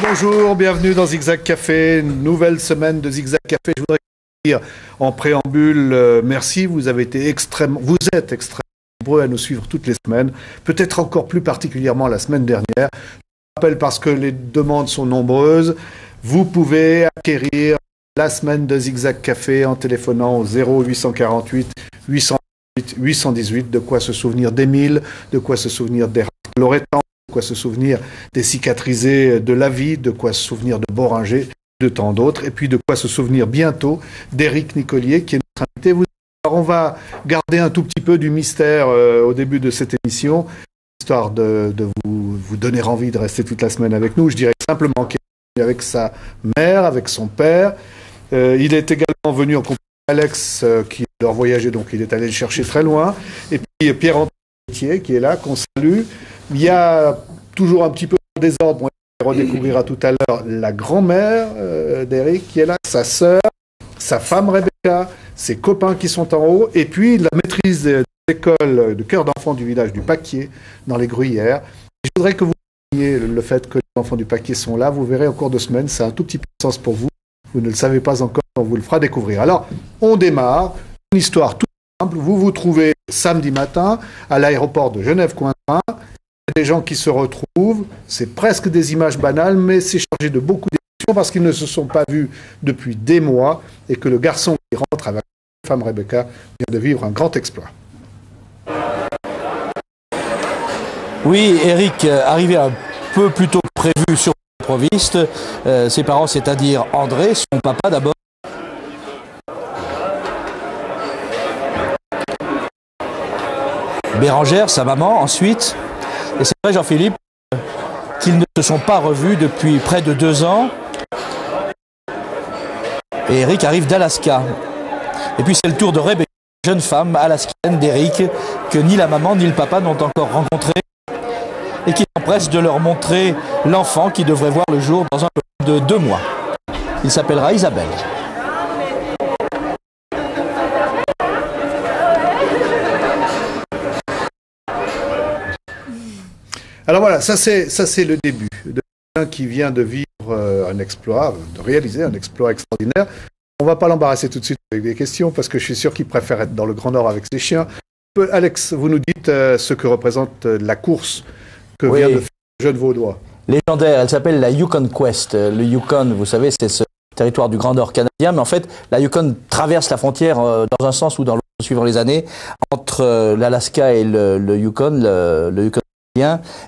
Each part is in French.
Bonjour, bienvenue dans Zigzag Café, nouvelle semaine de Zigzag Café. Je voudrais dire en préambule, merci, vous êtes extrêmement nombreux à nous suivre toutes les semaines, peut-être encore plus particulièrement la semaine dernière. Je rappelle parce que les demandes sont nombreuses, vous pouvez acquérir la semaine de Zigzag Café en téléphonant au 0848 808 818, de quoi se souvenir d'Émile, de quoi se souvenir d'Éric Loretan, de quoi se souvenir des cicatrisés de la vie, de quoi se souvenir de Boringer, de tant d'autres, et puis de quoi se souvenir bientôt d'Éric Nicolier, qui est notre invité. Alors on va garder un tout petit peu du mystère au début de cette émission, histoire de vous donner envie de rester toute la semaine avec nous. Je dirais simplement qu'il est avec sa mère, avec son père. Il est également venu en compagnie d'Alex, qui leur voyageait, donc il est allé le chercher très loin. Et puis Pierre-Antoine qui est là, qu'on salue. Il y a toujours un petit peu de désordre, on redécouvrira tout à l'heure la grand-mère d'Éric qui est là, sa sœur, sa femme Rebecca, ses copains qui sont en haut, et puis la maîtrise de l'école de cœur d'enfants du village du Paquier, dans les Gruyères. Je voudrais que vous voyez le fait que les enfants du Paquier sont là, vous verrez en cours de semaine, c'est un tout petit peu de sens pour vous, vous ne le savez pas encore, on vous le fera découvrir. Alors, on démarre, une histoire toute simple, vous vous trouvez samedi matin à l'aéroport de Genève-Cointrin, des gens qui se retrouvent, c'est presque des images banales, mais c'est chargé de beaucoup d'émotions parce qu'ils ne se sont pas vus depuis des mois et que le garçon qui rentre avec la femme Rebecca vient de vivre un grand exploit. Oui, Éric arrivait un peu plus tôt que prévu sur l'improviste. Ses parents, c'est-à-dire André, son papa d'abord. Bérangère, sa maman, ensuite. Et c'est vrai, Jean-Philippe, qu'ils ne se sont pas revus depuis près de 2 ans. Et Éric arrive d'Alaska. Et puis c'est le tour de Rebecca, jeune femme alaskienne d'Éric, que ni la maman ni le papa n'ont encore rencontré. Et qui s'empresse de leur montrer l'enfant qui devrait voir le jour dans un peu de 2 mois. Il s'appellera Isabelle. Alors voilà, ça c'est le début de quelqu'un qui vient de vivre un exploit, de réaliser un exploit extraordinaire. On ne va pas l'embarrasser tout de suite avec des questions parce que je suis sûr qu'il préfère être dans le Grand Nord avec ses chiens. Alex, vous nous dites ce que représente la course que vient de faire le jeune Vaudois. Légendaire, elle s'appelle la Yukon Quest. Le Yukon, vous savez, c'est ce territoire du Grand Nord canadien, mais en fait, la Yukon traverse la frontière dans un sens ou dans l'autre, suivant les années, entre l'Alaska et le Yukon, le Yukon.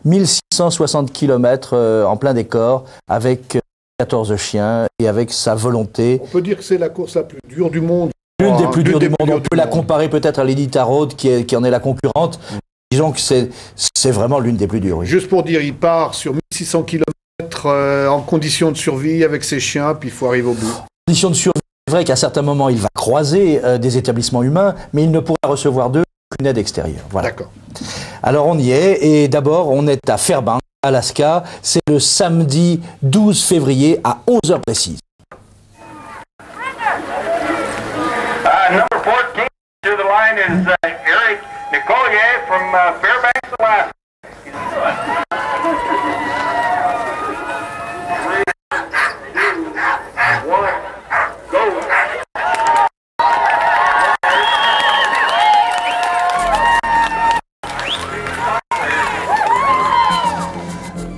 1660 km en plein décor, avec 14 chiens et avec sa volonté. On peut dire que c'est la course la plus dure du monde. L'une des plus dures du monde. On peut la comparer peut-être à l'Iditarod qui en est la concurrente. Disons que c'est vraiment l'une des plus dures. Oui. Juste pour dire, il part sur 1600 km en condition de survie avec ses chiens, puis il faut arriver au bout. En condition de survie, c'est vrai qu'à certains moments, il va croiser des établissements humains, mais il ne pourra recevoir d'eux qu'une aide extérieure. Voilà. D'accord. Alors on y est, et d'abord on est à Fairbanks, Alaska. C'est le samedi 12 février à 11h précises. Number 14 to the line is Éric Nicolier from Fairbanks, Alaska.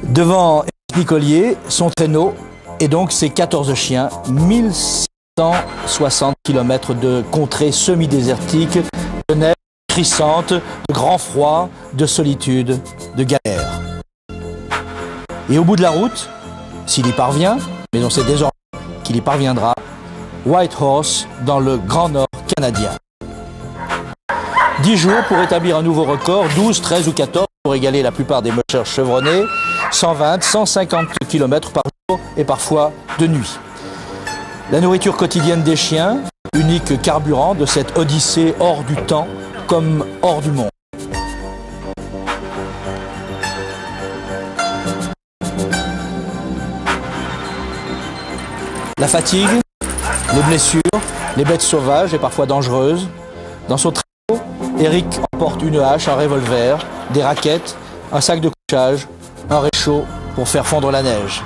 Devant Nicolier, son traîneau, et donc ses 14 chiens, 1160 km de contrées semi-désertiques, de neige crissante, de grand froid, de solitude, de galère. Et au bout de la route, s'il y parvient, mais on sait désormais qu'il y parviendra, Whitehorse dans le Grand Nord canadien. 10 jours pour établir un nouveau record, 12, 13 ou 14 pour égaler la plupart des mocheurs chevronnés. 120, 150 km par jour et parfois de nuit. La nourriture quotidienne des chiens, unique carburant de cette odyssée hors du temps comme hors du monde. La fatigue, les blessures, les bêtes sauvages et parfois dangereuses. Dans son traîneau, Eric emporte une hache, un revolver, des raquettes, un sac de couchage, un réchaud pour faire fondre la neige.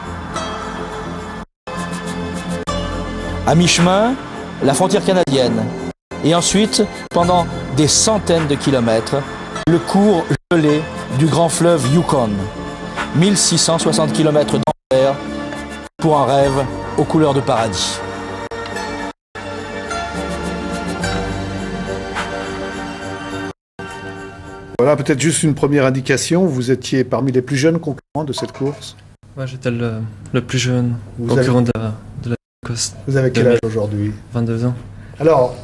À mi-chemin, la frontière canadienne. Et ensuite, pendant des centaines de kilomètres, le cours gelé du grand fleuve Yukon. 1660 km d'enfer pour un rêve aux couleurs de paradis. Voilà peut-être juste une première indication. Vous étiez parmi les plus jeunes concurrents de cette course. Ouais, j'étais le plus jeune concurrent de la course. Vous avez quel âge aujourd'hui? 22 ans. Alors,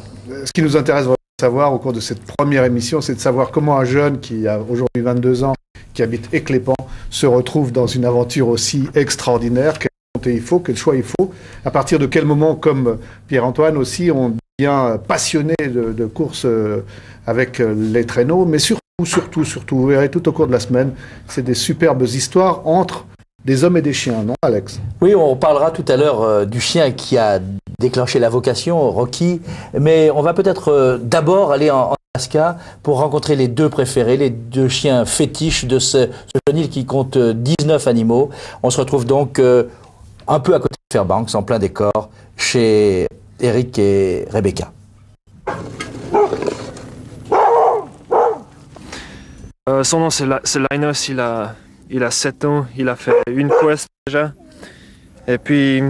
ce qui nous intéresse vraiment de savoir au cours de cette première émission, c'est de savoir comment un jeune qui a aujourd'hui 22 ans, qui habite Éclépant, se retrouve dans une aventure aussi extraordinaire. Il faut, quel choix il faut, à partir de quel moment, comme Pierre-Antoine aussi, on devient passionné de course avec les traîneaux, mais surtout, vous verrez tout au cours de la semaine, c'est des superbes histoires entre des hommes et des chiens, non Alex? Oui, on parlera tout à l'heure du chien qui a déclenché la vocation, Rocky, mais on va peut-être d'abord aller en Alaska pour rencontrer les deux préférés, les deux chiens fétiches de ce jeune île qui compte 19 animaux. On se retrouve donc un peu à côté de Fairbanks, en plein décor, chez Eric et Rebecca. Son nom c'est Linus, il a 7 ans, il a fait une quest déjà. Et puis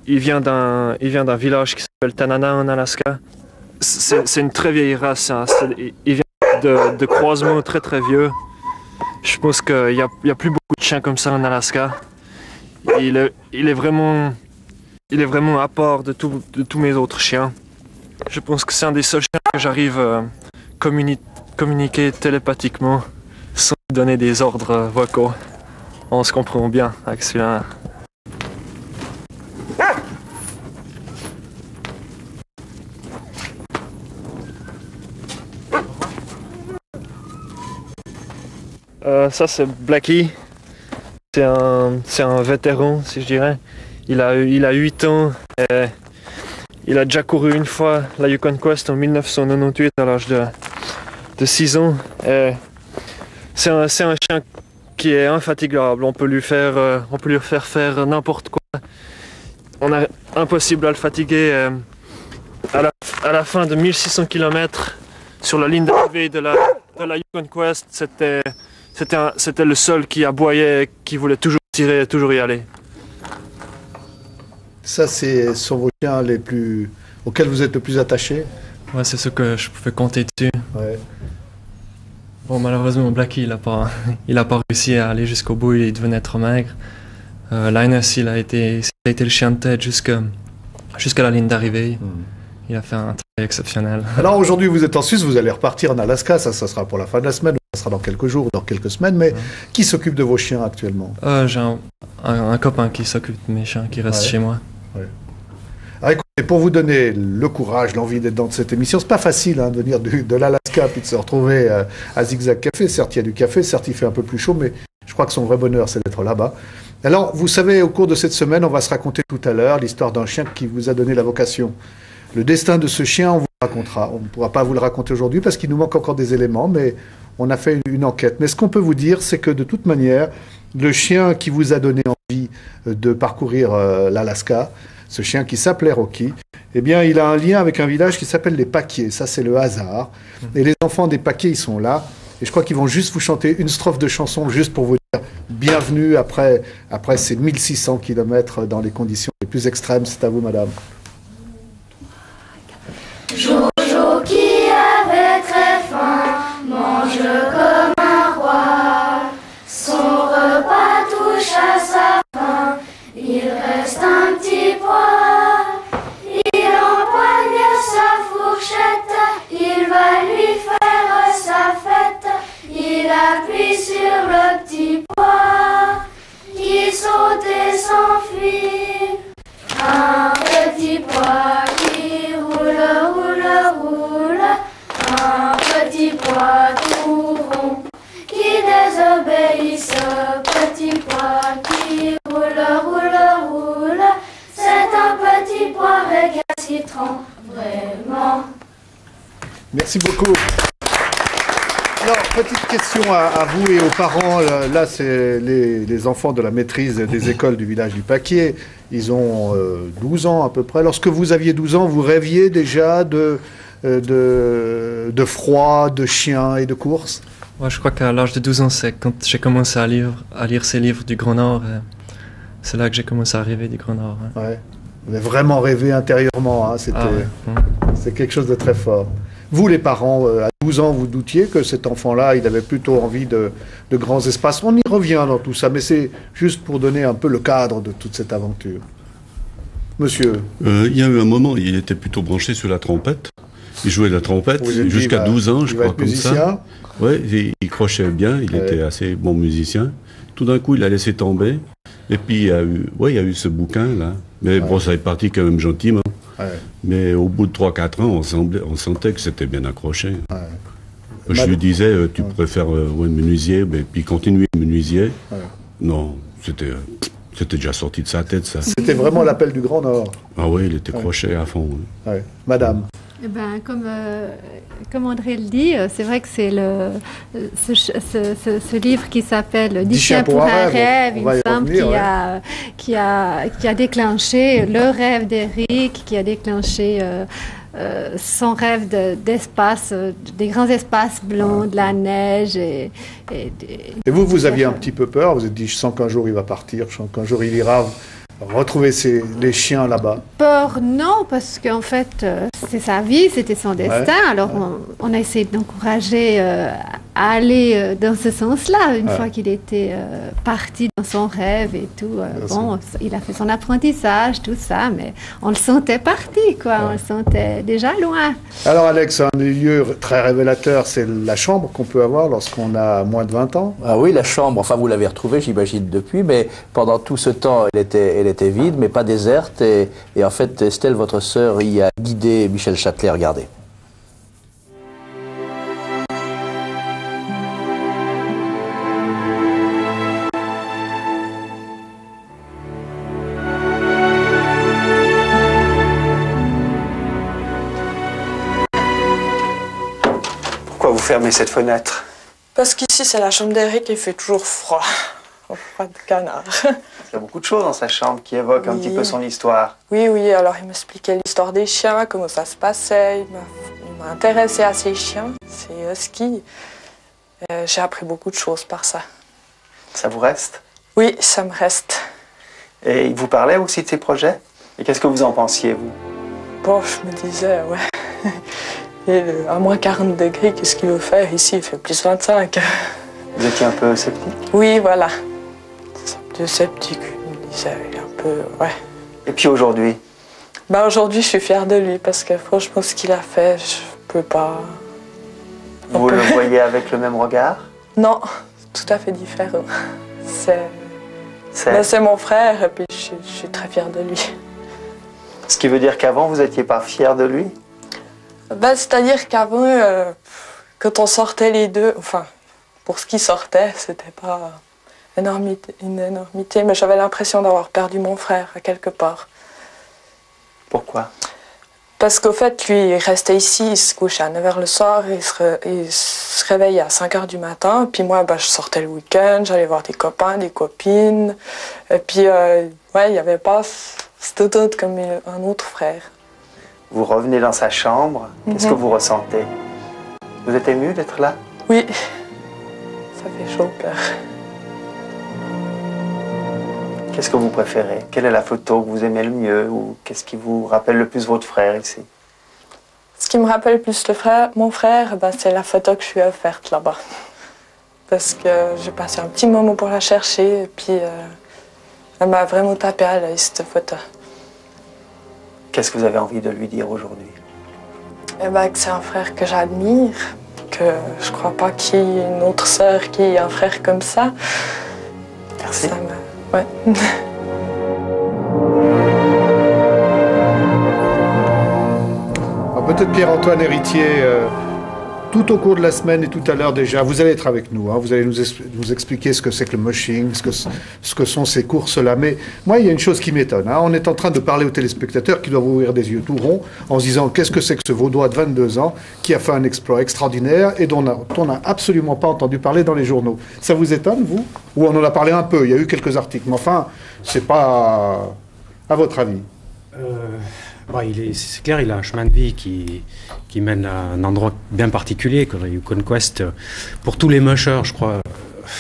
il vient d'un village qui s'appelle Tanana en Alaska. C'est une très vieille race, hein. Il vient de croisements très très vieux. Je pense qu'il y a plus beaucoup de chiens comme ça en Alaska. Il est vraiment à part de tous mes autres chiens. Je pense que c'est un des seuls chiens que j'arrive à communiquer télépathiquement sans donner des ordres vocaux. On se comprend bien avec celui-là. Ça c'est Blackie. C'est un vétéran, si je dirais. Il a 8 ans et il a déjà couru une fois la Yukon Quest en 1998 à l'âge de 6 ans. C'est un chien qui est infatigable. On peut lui faire faire n'importe quoi. Impossible à le fatiguer. À la fin de 1600 km sur la ligne d'arrivée de la Yukon Quest, c'était le seul qui aboyait, qui voulait toujours tirer, toujours y aller. Ça, c'est sur vos chiens auxquels vous êtes le plus attaché? Ouais, c'est ce que je pouvais compter dessus. Ouais. Bon, malheureusement, Blackie, il a pas réussi à aller jusqu'au bout, il devenait trop maigre. Linus, il a été le chien de tête jusqu'à la ligne d'arrivée. Il a fait un travail exceptionnel. Alors aujourd'hui, vous êtes en Suisse, vous allez repartir en Alaska, ça sera pour la fin de la semaine, ça sera dans quelques jours, dans quelques semaines, mais qui s'occupe de vos chiens actuellement? J'ai un copain qui s'occupe de mes chiens, qui reste chez moi. Ouais. Alors écoutez, pour vous donner le courage, l'envie d'être dans cette émission, c'est pas facile de venir de l'Alaska puis de se retrouver à Zigzag Café. Certes, il y a du café, certes, il fait un peu plus chaud, mais je crois que son vrai bonheur, c'est d'être là-bas. Alors, vous savez, au cours de cette semaine, on va se raconter tout à l'heure l'histoire d'un chien qui vous a donné la vocation. Le destin de ce chien, on vous le racontera. On ne pourra pas vous le raconter aujourd'hui parce qu'il nous manque encore des éléments, mais on a fait une enquête. Mais ce qu'on peut vous dire, c'est que de toute manière, le chien qui vous a donné envie de parcourir l'Alaska, ce chien qui s'appelait Rocky, eh bien, il a un lien avec un village qui s'appelle les Paquiers. Ça, c'est le hasard. Et les enfants des Paquiers, ils sont là. Et je crois qu'ils vont juste vous chanter une strophe de chanson, juste pour vous dire bienvenue après ces 1600 km dans les conditions les plus extrêmes. C'est à vous, madame. Jojo qui avait très faim, mange comme un roi. Son repas touche à sa fin, il reste un petit pois. Il empoigne sa fourchette, il va lui faire sa fête. Il appuie sur le petit pois, l'huile. Un petit pois qui roule, roule, roule. Un petit pois tout rond qui désobéit. Ce petit pois qui roule, roule, roule. C'est un petit pois récalcitrant, vraiment. Merci beaucoup. Alors, petite question à vous et aux parents. Là, c'est les enfants de la maîtrise des écoles du village du Paquier. Ils ont 12 ans à peu près. Lorsque vous aviez 12 ans, vous rêviez déjà de froid, de chiens et de courses? Ouais, je crois qu'à l'âge de 12 ans, c'est quand j'ai commencé à lire ces livres du Grand Nord. C'est là que j'ai commencé à rêver du Grand Nord. Ouais. Ouais. Vous avez vraiment rêvé intérieurement. Hein. C'est quelque chose de très fort. Vous, les parents, à 12 ans, vous doutiez que cet enfant-là, il avait plutôt envie de grands espaces. On y revient dans tout ça, mais c'est juste pour donner un peu le cadre de toute cette aventure. Monsieur. Il y a eu un moment, il était plutôt branché sur la trompette. Il jouait de la trompette jusqu'à 12 ans, je crois, comme ça. Oui, il crochait bien, il était assez bon musicien. Tout d'un coup, il a laissé tomber. Et puis, il y a eu ce bouquin-là. Mais bon, ça est parti quand même gentiment. Ouais. Mais au bout de 3-4 ans, on sentait que c'était bien accroché. Ouais. Je lui disais, tu préfères menuisier, et puis continuer menuisier. Ouais. Non, c'était déjà sorti de sa tête, ça. C'était vraiment l'appel du Grand Nord. Ah oui, il était croché à fond. Hein. Ouais. Madame. Eh ben, comme André le dit, c'est vrai que c'est ce livre qui s'appelle 10 chiens pour un rêve, il me semble, qui a déclenché le rêve d'Éric, qui a déclenché son rêve d'espace, des grands espaces blancs, de la neige. Et vous aviez un petit peu peur, vous vous êtes dit, je sens qu'un jour il va partir, je sens qu'un jour il ira retrouver les chiens là-bas. Peur, non, parce qu'en fait, c'est sa vie, c'était son destin. Ouais. Alors, on a essayé d'encourager à aller dans ce sens-là, une fois qu'il était parti dans son rêve et tout. Bon, il a fait son apprentissage, tout ça, mais on le sentait parti, quoi. Ouais. On le sentait déjà loin. Alors, Alex, un lieu très révélateur, c'est la chambre qu'on peut avoir lorsqu'on a moins de 20 ans. Ah oui, la chambre, enfin, vous l'avez retrouvée, j'imagine, depuis, mais pendant tout ce temps, elle était vide, mais pas déserte. Et en fait, Estelle, votre sœur, y a guidé Michel Châtelet. Regardez. Pourquoi vous fermez cette fenêtre? Parce qu'ici, c'est la chambre d'Éric et il fait toujours froid. Froid de canard. Il y a beaucoup de choses dans sa chambre qui évoquent un petit peu son histoire. Oui, alors il m'expliquait l'histoire des chiens, comment ça se passait. Il m'a intéressé à ces chiens, ces huskies. J'ai appris beaucoup de choses par ça. Ça vous reste? Oui, ça me reste. Et il vous parlait aussi de ses projets? Et qu'est-ce que vous en pensiez, vous? Bon, je me disais, ouais. Et à moins 40 degrés, qu'est-ce qu'il veut faire ici? Il fait plus 25. Vous étiez un peu sceptique? Oui, voilà. De sceptique, je me disais un peu, ouais. Et puis aujourd'hui? Aujourd'hui, je suis fière de lui parce que franchement, ce qu'il a fait, je peux pas... Vous le voyez avec le même regard? Non, tout à fait différent. C'est mon frère et puis je suis très fière de lui. Ce qui veut dire qu'avant, vous n'étiez pas fière de lui? C'est-à-dire qu'avant, quand on sortait les deux, enfin, pour ce qui sortait, c'était pas une énormité, mais j'avais l'impression d'avoir perdu mon frère à quelque part. Pourquoi? Parce qu'au fait, lui, il restait ici, il se couchait à 9h le soir, il se réveillait à 5h du matin, puis moi, je sortais le week-end, j'allais voir des copains, des copines, et puis, il n'y avait pas cet autre comme un autre frère. Vous revenez dans sa chambre, qu'est-ce que vous ressentez? Vous êtes ému d'être là? Oui, ça fait chaud au cœur. Qu'est-ce que vous préférez? Quelle est la photo que vous aimez le mieux? Ou qu'est-ce qui vous rappelle le plus votre frère ici? Ce qui me rappelle le plus mon frère, c'est la photo que je lui ai offerte là-bas. Parce que j'ai passé un petit moment pour la chercher et puis elle m'a vraiment tapé à l'œil, cette photo. Qu'est-ce que vous avez envie de lui dire aujourd'hui? Que c'est un frère que j'admire, que je crois pas qu'il y ait une autre sœur qui ait un frère comme ça. Merci. Ouais. peut-être Pierre-Antoine Héritier, tout au cours de la semaine et tout à l'heure déjà, vous allez être avec nous, hein, vous allez nous expliquer ce que c'est que le mushing, ce que sont ces courses-là. Mais moi, il y a une chose qui m'étonne. Hein, on est en train de parler aux téléspectateurs qui doivent ouvrir des yeux tout ronds en se disant qu'est-ce que c'est que ce Vaudois de 22 ans qui a fait un exploit extraordinaire et dont on n'a absolument pas entendu parler dans les journaux. Ça vous étonne, vous? Ou on en a parlé un peu, il y a eu quelques articles, mais enfin, c'est pas à votre avis. C'est clair, il a un chemin de vie qui mène à un endroit bien particulier, comme la Yukon Quest, pour tous les mushers, je crois.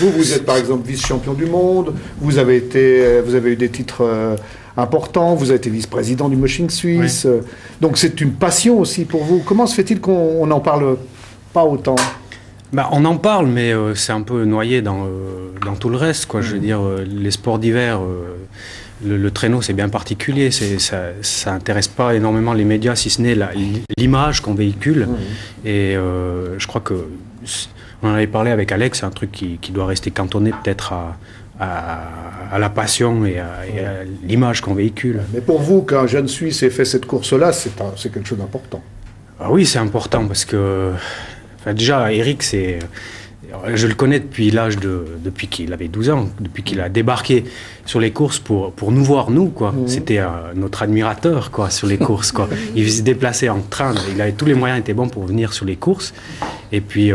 Vous êtes par exemple vice-champion du monde, vous avez eu des titres importants, vous avez été vice-président du mushing suisse, oui. Donc c'est une passion aussi pour vous. Comment se fait-il qu'on n'en parle pas autant? On en parle, mais c'est un peu noyé dans tout le reste, quoi. Je veux dire, les sports d'hiver... Le traîneau, c'est bien particulier. Ça n'intéresse pas énormément les médias, si ce n'est l'image qu'on véhicule. Et je crois que on en avait parlé avec Alex, c'est un truc qui doit rester cantonné peut-être à la passion et à l'image qu'on véhicule. Mais pour vous, qu'un jeune Suisse ait fait cette course-là, c'est quelque chose d'important. Ah oui, c'est important parce que déjà, Eric, je le connais depuis qu'il avait 12 ans, depuis qu'il a débarqué sur les courses pour nous voir, nous, quoi. C'était notre admirateur, quoi, sur les courses, quoi. Il se déplaçait en train, tous les moyens étaient bons pour venir sur les courses. Et puis,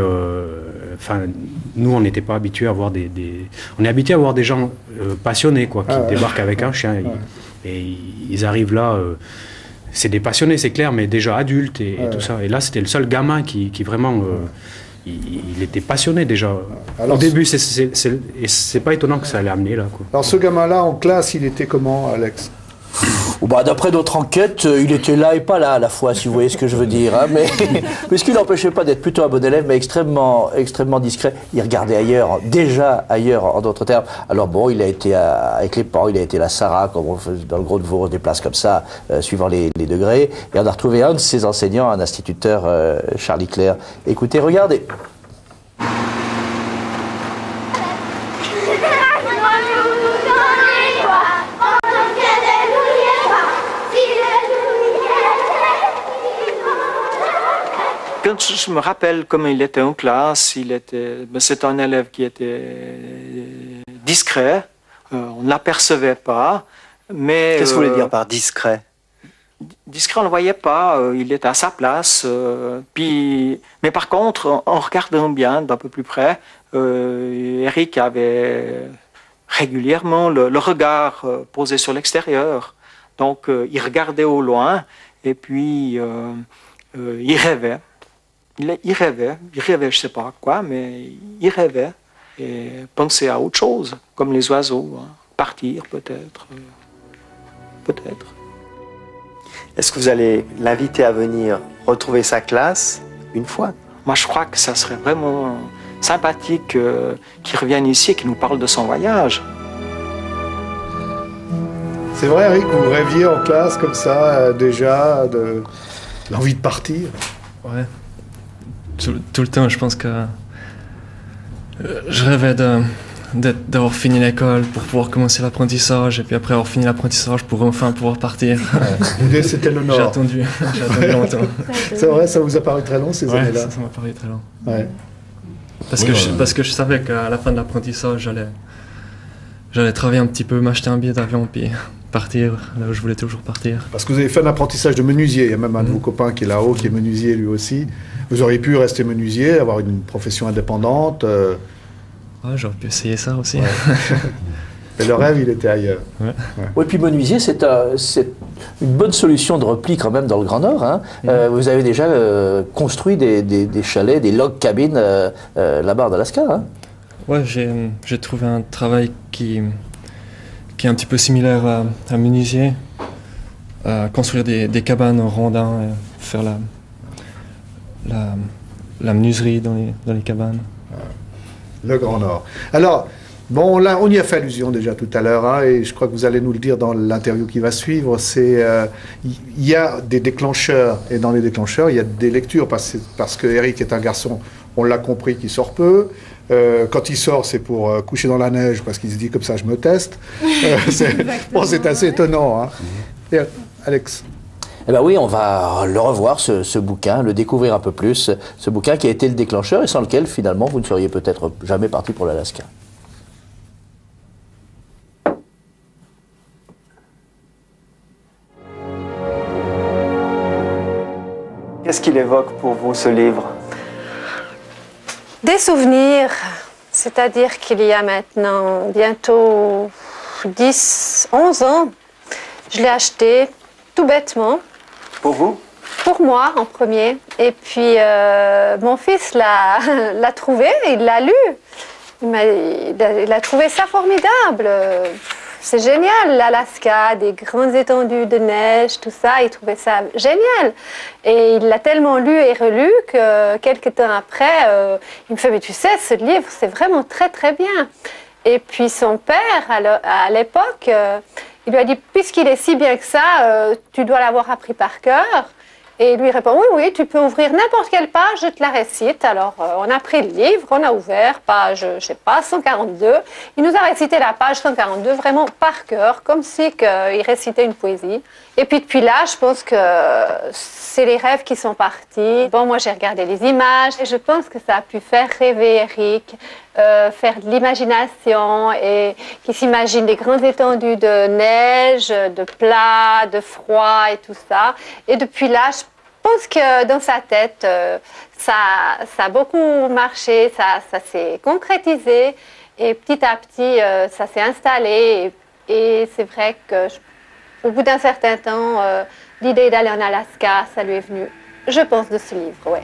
nous, on n'était pas habitués à voir on est habitués à voir des gens passionnés, quoi, qui débarquent avec un chien. Et ils arrivent là, c'est des passionnés, c'est clair, mais déjà adultes et tout ça. Et là, c'était le seul gamin qui vraiment... Il était passionné déjà. Alors, au début, c'est pas étonnant que ça allait amener là, quoi. Alors ce gamin-là, en classe, il était comment, Alex? D'après notre enquête, il était là et pas là à la fois, si vous voyez ce que je veux dire. Hein, mais ce qui n'empêchait pas d'être plutôt un bon élève, mais extrêmement discret. Il regardait ailleurs, déjà ailleurs, en d'autres termes. Alors bon, il a été avec les parents, il a été à la Sarah, comme on fait dans le Gros de Vaud, des places comme ça, suivant les degrés. Et on a retrouvé un de ses enseignants, un instituteur, Charlie Claire. Écoutez, regardez. Quand je me rappelle comment il était en classe, c'est un élève qui était discret, on ne l'apercevait pas, mais... Qu'est-ce que vous voulez dire par discret? Discret, on ne le voyait pas, il était à sa place, mais par contre, en regardant bien d'un peu plus près, Eric avait régulièrement le regard posé sur l'extérieur, donc il regardait au loin, et puis il rêvait. Il rêvait, je ne sais pas quoi, mais il rêvait et pensait à autre chose, comme les oiseaux, hein. Partir peut-être, peut-être. Est-ce que vous allez l'inviter à venir retrouver sa classe une fois? Moi, je crois que ça serait vraiment sympathique qu'il revienne ici et qu'il nous parle de son voyage. C'est vrai, Eric, vous rêviez en classe comme ça, déjà, de l'envie de partir? Ouais. Tout le temps, je pense que je rêvais d'avoir fini l'école pour pouvoir commencer l'apprentissage et puis après avoir fini l'apprentissage pour enfin pouvoir partir. Ouais. C'était le Nord. J'ai attendu longtemps. C'est vrai, ça vous a paru très long ces années-là? Ça m'a paru très long. Ouais. Parce que je savais qu'à la fin de l'apprentissage, j'allais travailler un petit peu, m'acheter un billet d'avion puis partir là où je voulais toujours partir. Parce que vous avez fait un apprentissage de menuisier, il y a même un de vos copains qui est là-haut, qui est menuisier lui aussi. Vous auriez pu rester menuisier, avoir une profession indépendante. Ouais, j'aurais pu essayer ça aussi. Ouais. Mais le rêve, il était ailleurs. Ouais. Oui, puis menuisier, c'est une bonne solution de repli quand même dans le Grand Nord. Hein. Vous avez déjà construit des chalets, des log cabines là-bas en Alaska. Hein. Ouais, j'ai trouvé un travail qui est un petit peu similaire à menuisier, construire des cabanes en rondins, faire la menuiserie dans les cabanes. Le Grand Nord. Alors, bon, là, on y a fait allusion déjà tout à l'heure, hein, et je crois que vous allez nous le dire dans l'interview qui va suivre, il y a des déclencheurs, et dans les déclencheurs, il y a des lectures, parce que Eric est un garçon, on l'a compris, qui sort peu. Quand il sort, c'est pour coucher dans la neige, parce qu'il se dit comme ça, je me teste. C'est assez étonnant. Hein. Et, Alex? Eh ben oui, on va le revoir, ce bouquin, le découvrir un peu plus, ce bouquin qui a été le déclencheur et sans lequel, finalement, vous ne seriez peut-être jamais parti pour l'Alaska. Qu'est-ce qu'il évoque pour vous, ce livre? Des souvenirs, c'est-à-dire qu'il y a maintenant bientôt 10, 11 ans, je l'ai acheté tout bêtement. Pour vous? Pour moi, en premier. Et puis, mon fils l'a trouvé, il l'a lu. Il a trouvé ça formidable. C'est génial, l'Alaska, des grandes étendues de neige, tout ça, il trouvait ça génial. Et il l'a tellement lu et relu que quelques temps après, il me fait « Mais tu sais, ce livre, c'est vraiment très très bien ». Et puis son père, à l'époque, il lui a dit « Puisqu'il est si bien que ça, tu dois l'avoir appris par cœur ». Et il lui répond « Oui, tu peux ouvrir n'importe quelle page, je te la récite ». Alors, on a pris le livre, on a ouvert, page, je sais pas, 142. Il nous a récité la page 142 vraiment par cœur, comme si il récitait une poésie. Et puis depuis là, je pense que c'est les rêves qui sont partis. Bon, moi, j'ai regardé les images et je pense que ça a pu faire rêver Eric, faire de l'imagination et qui s'imagine des grandes étendues de neige, de plat, de froid et tout ça. Et depuis là, je pense que dans sa tête, ça a beaucoup marché, ça s'est concrétisé et petit à petit, ça s'est installé. Et c'est vrai que au bout d'un certain temps, l'idée d'aller en Alaska, ça lui est venu, je pense, de ce livre, ouais.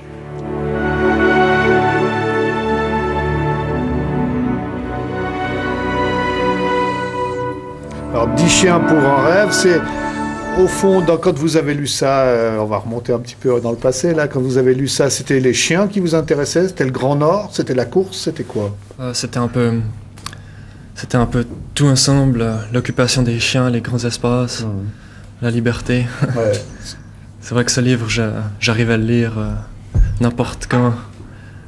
Alors, 10 chiens pour un rêve, c'est au fond, quand vous avez lu ça, on va remonter un petit peu dans le passé, là, quand vous avez lu ça, c'était les chiens qui vous intéressaient, c'était le Grand Nord, c'était la course, c'était quoi? C'était un peu tout ensemble, l'occupation des chiens, les grands espaces, la liberté. Ouais. C'est vrai que ce livre, j'arrive à le lire n'importe quand,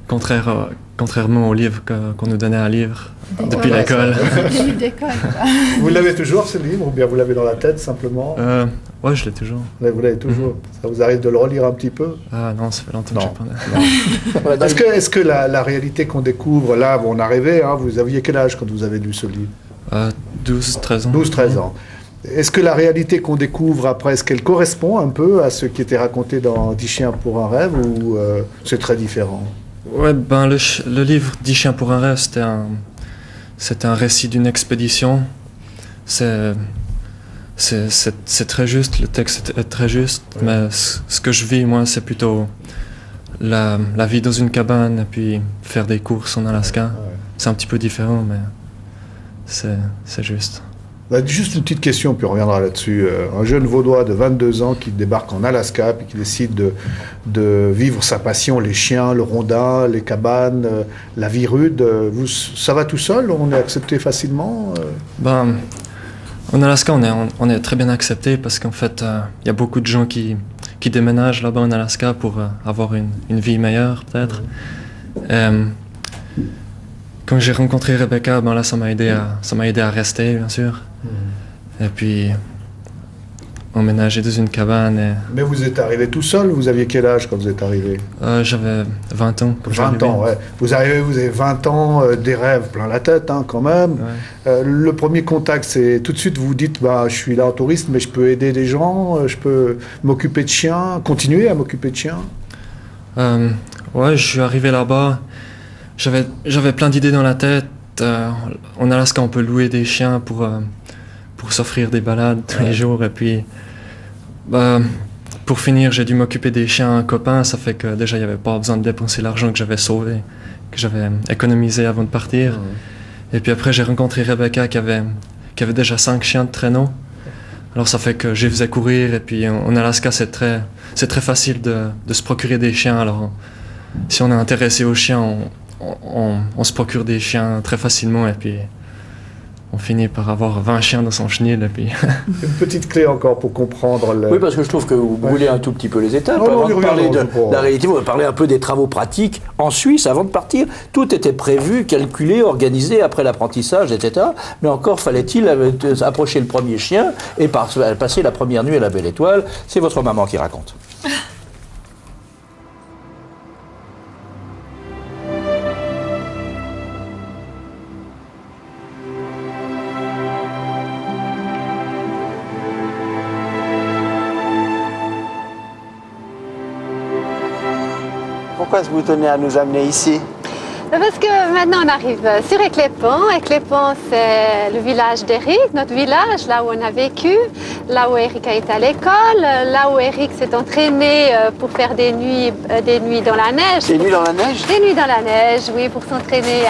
contrairement au livre qu'on nous donnait à lire depuis l'école. Vous l'avez toujours, ce livre, ou bien vous l'avez dans la tête simplement? Ouais, je l'ai toujours. Vous l'avez toujours. Ça vous arrive de le relire un petit peu? Ah non, ça fait longtemps que je n'ai pas. Est-ce que la réalité qu'on découvre, là, on arrivait, hein, vous aviez quel âge quand vous avez lu ce livre? 12-13 ans. 12-13 ans. Est-ce que la réalité qu'on découvre après, est-ce qu'elle correspond un peu à ce qui était raconté dans 10 chiens pour un rêve, ou c'est très différent? Ouais, ben le livre 10 chiens pour un rêve, c'est un récit d'une expédition. C'est très juste, le texte est très juste, mais ce que je vis, moi, c'est plutôt la vie dans une cabane et puis faire des courses en Alaska. Ouais. C'est un petit peu différent, mais c'est juste. Juste une petite question, puis on reviendra là-dessus. Un jeune Vaudois de 22 ans qui débarque en Alaska, puis qui décide de vivre sa passion, les chiens, le rondin, les cabanes, la vie rude. Ça va tout seul? On est accepté facilement? Ben, en Alaska, on est très bien accepté parce qu'en fait, il y a beaucoup de gens qui déménagent là-bas en Alaska pour avoir une vie meilleure, peut-être. Quand j'ai rencontré Rebecca, ben là, ça m'a aidé à rester, bien sûr. Et puis, emménager dans une cabane. Mais vous êtes arrivé tout seul? Vous aviez quel âge quand vous êtes arrivé? J'avais 20 ans. 20 ans, ouais. Vous avez 20 ans, des rêves plein la tête, hein, quand même. Ouais. Le premier contact, c'est tout de suite, vous vous dites, bah, je suis là en touriste, mais je peux aider des gens, je peux m'occuper de chiens, continuer à m'occuper de chiens. Ouais, je suis arrivé là-bas. J'avais plein d'idées dans la tête. En Alaska, on peut louer des chiens pour s'offrir des balades tous les jours. Et puis, pour finir, j'ai dû m'occuper des chiens à un copain. Ça fait que déjà, il n'y avait pas besoin de dépenser l'argent que j'avais sauvé, que j'avais économisé avant de partir. Et puis après, j'ai rencontré Rebecca qui avait déjà 5 chiens de traîneau. Alors ça fait que je les faisais courir. Et puis en Alaska, c'est très facile de se procurer des chiens. Alors si on est intéressé aux chiens, on se procure des chiens très facilement et puis on finit par avoir 20 chiens dans son chenil. Et puis... Une petite clé encore pour comprendre. Oui, parce que je trouve que vous brûlez un tout petit peu les étapes. Avant de parler de la réalité, vous parlez un peu des travaux pratiques en Suisse avant de partir. Tout était prévu, calculé, organisé après l'apprentissage, etc. Mais encore fallait-il approcher le premier chien et passer la première nuit à la Belle Étoile. C'est votre maman qui raconte. Pourquoi est-ce que vous tenez à nous amener ici? Parce que maintenant on arrive sur Éclépont. Éclépont, c'est le village d'Éric, notre village, là où on a vécu, là où Éric a été à l'école, là où Éric s'est entraîné pour faire des nuits dans la neige. Des nuits dans la neige? Des nuits dans la neige, oui, pour s'entraîner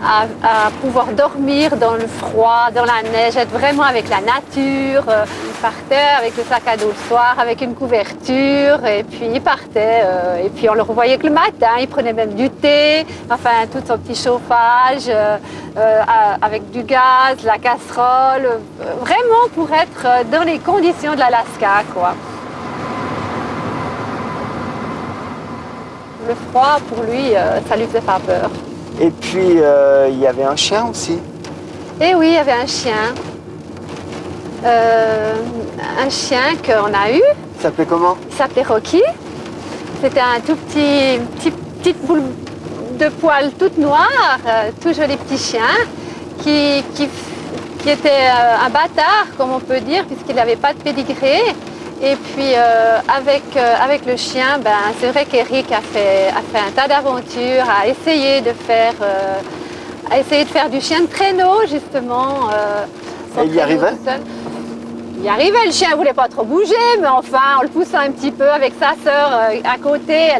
à pouvoir dormir dans le froid, dans la neige, être vraiment avec la nature. Il partait avec le sac à dos le soir, avec une couverture, et puis il partait. Et puis on le revoyait que le matin, il prenait même du thé, enfin tout son petit chauffage, avec du gaz, la casserole, vraiment pour être dans les conditions de l'Alaska, quoi. Le froid, pour lui, ça lui faisait pas peur. Et puis, il y avait un chien aussi. Eh oui, il y avait un chien. Un chien qu'on a eu. Il s'appelait comment? Il s'appelait Rocky. C'était un tout petite boule de poils toute noire, tout joli petit chien, qui était un bâtard, comme on peut dire, puisqu'il n'avait pas de pédigré. Et puis avec le chien, ben, c'est vrai qu'Éric a fait un tas d'aventures, a essayé de faire du chien de traîneau justement. Et il y arrivait? Il y arrivait, le chien ne voulait pas trop bouger, mais enfin en le poussant un petit peu avec sa sœur à côté,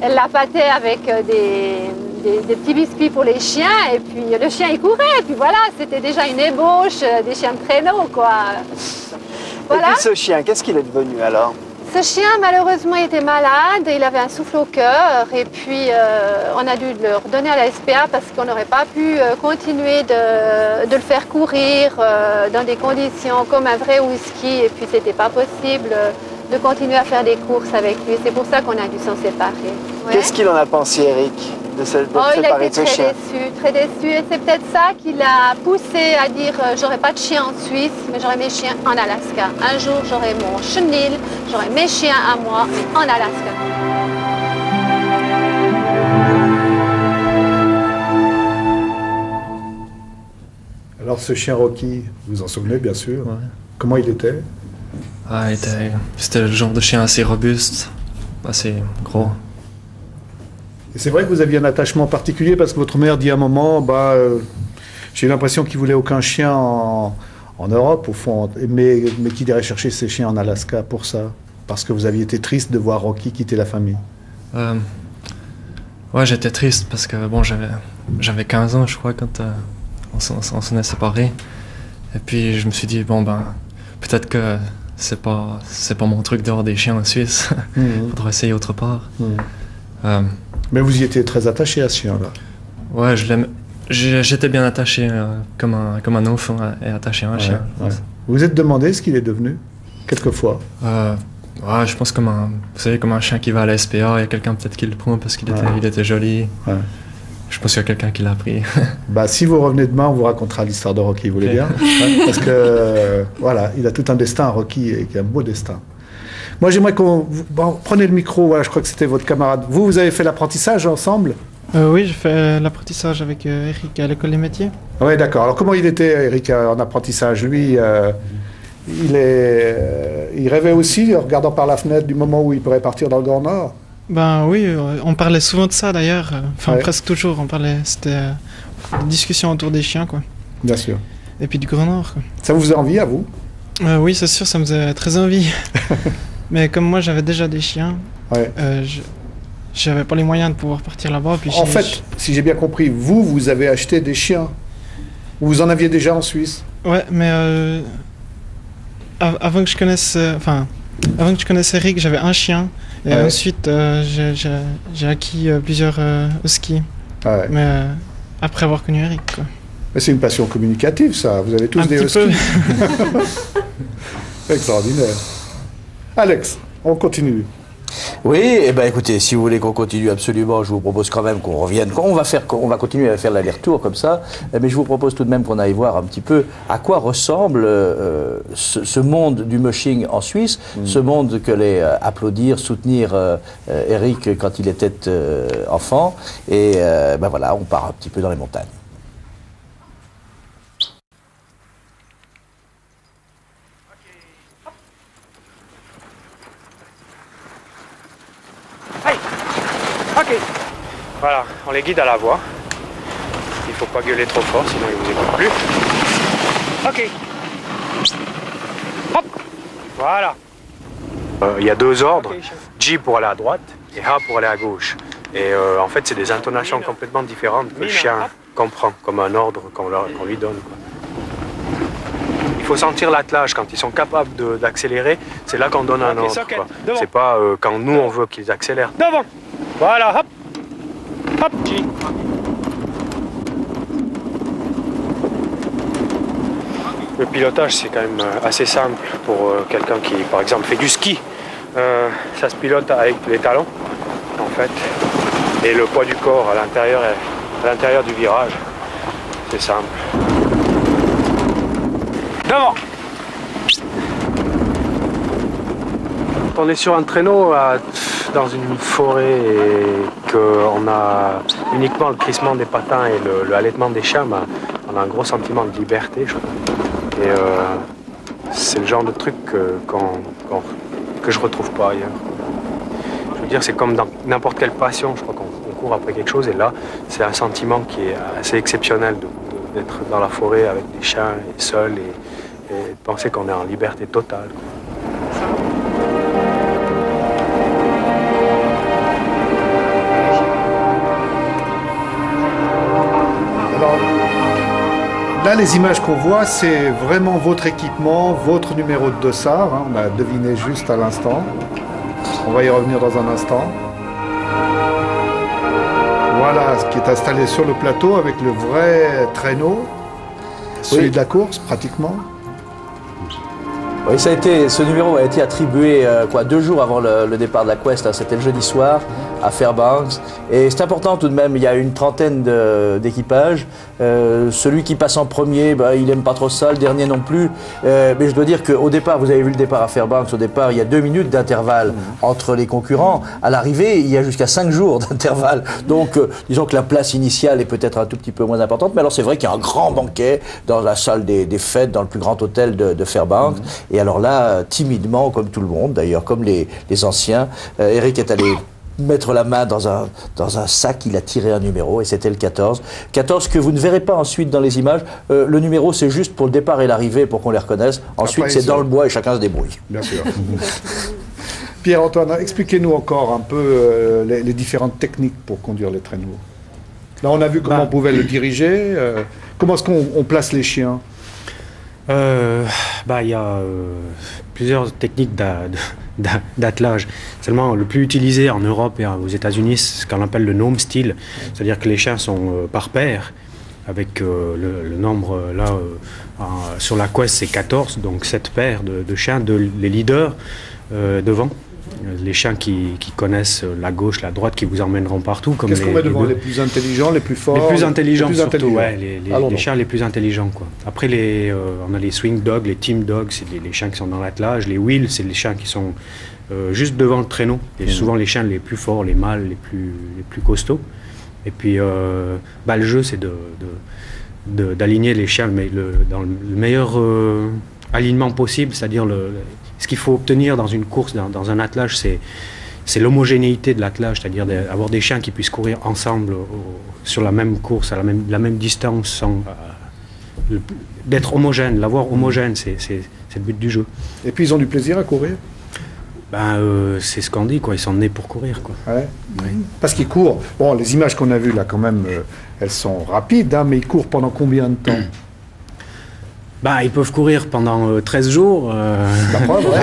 elle l'appâtait avec des petits biscuits pour les chiens, et puis le chien il courait, et puis voilà, c'était déjà une ébauche des chiens de traîneau, quoi. Voilà. Et puis ce chien, qu'est-ce qu'il est devenu alors? Ce chien, malheureusement, il était malade, il avait un souffle au cœur, et puis on a dû le redonner à la SPA parce qu'on n'aurait pas pu continuer de le faire courir dans des conditions comme un vrai whisky, et puis c'était pas possible de continuer à faire des courses avec lui. C'est pour ça qu'on a dû s'en séparer. Ouais. Qu'est-ce qu'il en a pensé, Éric, de se séparer de ce chien? Il a été très déçu, et c'est peut-être ça qui l'a poussé à dire j'aurai pas de chien en Suisse, mais j'aurai mes chiens en Alaska. Un jour, j'aurai mon chenil, j'aurai mes chiens à moi en Alaska. Alors ce chien Rocky, vous vous en souvenez bien sûr. Ouais. Comment il était? C'était le genre de chien assez robuste, assez gros. Et c'est vrai que vous aviez un attachement particulier parce que votre mère dit à un moment, j'ai l'impression qu'il voulait aucun chien en Europe au fond, mais qu'il irait chercher ses chiens en Alaska pour ça, parce que vous aviez été triste de voir Rocky quitter la famille. Ouais, j'étais triste parce que bon, j'avais 15 ans je crois quand on s'en est séparés. Et puis je me suis dit peut-être que c'est pas mon truc d'avoir des chiens en Suisse. Faudrait essayer autre part. Mais vous y étiez très attaché à ce chien-là. Ouais, j'étais bien attaché, comme un enfant est attaché à un chien. Ouais. Vous vous êtes demandé ce qu'il est devenu, quelquefois? Ouais, je pense comme un chien qui va à la SPA, il y a quelqu'un peut-être qui le prend parce qu'il était joli. Ouais. Je pense qu'il y a quelqu'un qui l'a pris. Si vous revenez demain, on vous racontera l'histoire de Rocky, vous voulez bien? Parce que, voilà, il a tout un destin, Rocky, et qui a un beau destin. Moi, j'aimerais prenez le micro, voilà, je crois que c'était votre camarade. Vous avez fait l'apprentissage ensemble? Oui, j'ai fait l'apprentissage avec Éric à l'école des métiers. Oui, d'accord. Alors, comment il était, Éric, en apprentissage? Lui, il rêvait aussi, en regardant par la fenêtre, du moment où il pourrait partir dans le Grand Nord? Ben oui, on parlait souvent de ça d'ailleurs. Enfin, presque toujours, c'était des discussions autour des chiens, quoi. Bien sûr. Et puis du Grand Nord, quoi. Ça vous faisait envie, à vous? Oui, c'est sûr, ça me faisait très envie. Mais comme moi, j'avais déjà des chiens, j'avais pas les moyens de pouvoir partir là-bas. En fait, si j'ai bien compris, vous avez acheté des chiens. Vous en aviez déjà en Suisse? Ouais, mais avant que je connaisse Éric, j'avais un chien. Et ensuite, j'ai acquis plusieurs huskies. Mais après avoir connu Éric, quoi. Mais c'est une passion communicative, ça. Vous avez tous des huskies. Extraordinaire. Alex, on continue. Oui, eh ben écoutez, si vous voulez qu'on continue absolument, je vous propose quand même qu'on revienne. On va continuer à faire l'aller-retour comme ça, mais je vous propose tout de même qu'on aille voir un petit peu à quoi ressemble ce monde du mushing en Suisse, ce monde que les applaudir, soutenir Eric quand il était enfant. Et ben voilà, on part un petit peu dans les montagnes. Ok. Voilà, on les guide à la voix. Il faut pas gueuler trop fort, sinon ils vous écoutent plus. Ok. Hop. Voilà. Il y a deux ordres. G pour aller à droite et H pour aller à gauche. Et en fait, c'est des intonations complètement différentes que le chien comprend, comme un ordre qu'on lui donne, quoi. Il faut sentir l'attelage. Quand ils sont capables d'accélérer, c'est là qu'on donne un ordre. C'est pas quand nous on veut qu'ils accélèrent. Devant. Voilà, hop. Hop. G. Le pilotage, c'est quand même assez simple pour quelqu'un qui, par exemple, fait du ski. Ça se pilote avec les talons, en fait, et le poids du corps à l'intérieur du virage. C'est simple. Devant. On est sur un traîneau dans une forêt et qu'on a uniquement le crissement des patins et le halètement des chiens, on a un gros sentiment de liberté, je crois. Et c'est le genre de truc que je retrouve pas ailleurs. Je veux dire, c'est comme dans n'importe quelle passion, je crois qu'on court après quelque chose, et là, c'est un sentiment qui est assez exceptionnel d'être dans la forêt avec des chiens et seul et de penser qu'on est en liberté totale, quoi. Alors, là, les images qu'on voit, c'est vraiment votre équipement, votre numéro de dossard, hein, on a deviné juste à l'instant. On va y revenir dans un instant. Voilà ce qui est installé sur le plateau avec le vrai traîneau, celui de la course pratiquement. Oui, ce numéro a été attribué 2 jours avant le départ de la Quest, hein, c'était le jeudi soir à Fairbanks. Et c'est important tout de même, il y a une trentaine d'équipages. Celui qui passe en premier, il n'aime pas trop ça, le dernier non plus. Mais je dois dire qu'au départ, vous avez vu le départ à Fairbanks, au départ, il y a 2 minutes d'intervalle entre les concurrents. À l'arrivée, il y a jusqu'à 5 jours d'intervalle. Donc, disons que la place initiale est peut-être un tout petit peu moins importante. Mais alors, c'est vrai qu'il y a un grand banquet dans la salle des fêtes, dans le plus grand hôtel de Fairbanks. Et alors là, timidement, comme tout le monde, d'ailleurs, comme les anciens, Eric est allé mettre la main dans un sac, il a tiré un numéro et c'était le 14. 14 que vous ne verrez pas ensuite dans les images. Le numéro, c'est juste pour le départ et l'arrivée pour qu'on les reconnaisse. Ensuite, c'est dans le bois et chacun se débrouille. Bien sûr. Pierre-Antoine, expliquez-nous encore un peu les différentes techniques pour conduire les traîneaux. Là, on a vu comment on pouvait le diriger. Comment est-ce qu'on place les chiens? Il y a plusieurs techniques d'attelage. Seulement, le plus utilisé en Europe et aux États-Unis, c'est ce qu'on appelle le gnome style. C'est-à-dire que les chiens sont par paire, avec le nombre, sur la Quest, c'est 14, donc 7 paires de chiens, les leaders devant. Les chiens qui connaissent la gauche, la droite, qui vous emmèneront partout. Qu'est-ce qu'on met devant? Les plus intelligents, les plus forts? Les plus intelligents surtout, ouais, les chiens les plus intelligents, quoi. Après, on a les swing dogs, les team dogs, c'est les chiens qui sont dans l'attelage. Les wheels, c'est les chiens qui sont juste devant le traîneau. Et souvent les chiens les plus forts, les mâles les plus costauds. Et puis, le jeu, c'est d'aligner les chiens dans le meilleur alignement possible, c'est-à-dire ce qu'il faut obtenir dans une course, dans un attelage, c'est l'homogénéité de l'attelage, c'est-à-dire avoir des chiens qui puissent courir ensemble sur la même course, à la même distance, sans d'être homogène. L'avoir homogène, c'est le but du jeu. Et puis ils ont du plaisir à courir? C'est ce qu'on dit, quoi. Ils sont nés pour courir, quoi. Ouais. Oui. Parce qu'ils courent. Bon, les images qu'on a vues là, quand même, elles sont rapides, hein, mais ils courent pendant combien de temps? Ils peuvent courir pendant 13 jours. La preuve, ouais.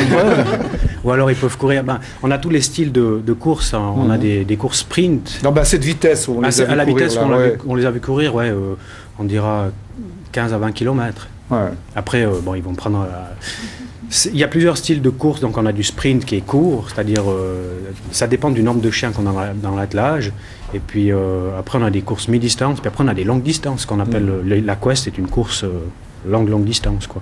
Ou alors ils peuvent courir. On a tous les styles de courses. Hein. On a des courses sprint. Non, cette vitesse, on les a vu à la courir, vitesse là, on les a vu courir, on dira 15 à 20 km. Ouais. Après, ils vont prendre... Il y a plusieurs styles de course, donc on a du sprint qui est court, c'est-à-dire ça dépend du nombre de chiens qu'on a dans l'attelage. Et puis après on a des courses mi-distance, puis après on a des longues distances qu'on appelle la quest, c'est une course longue distance, quoi.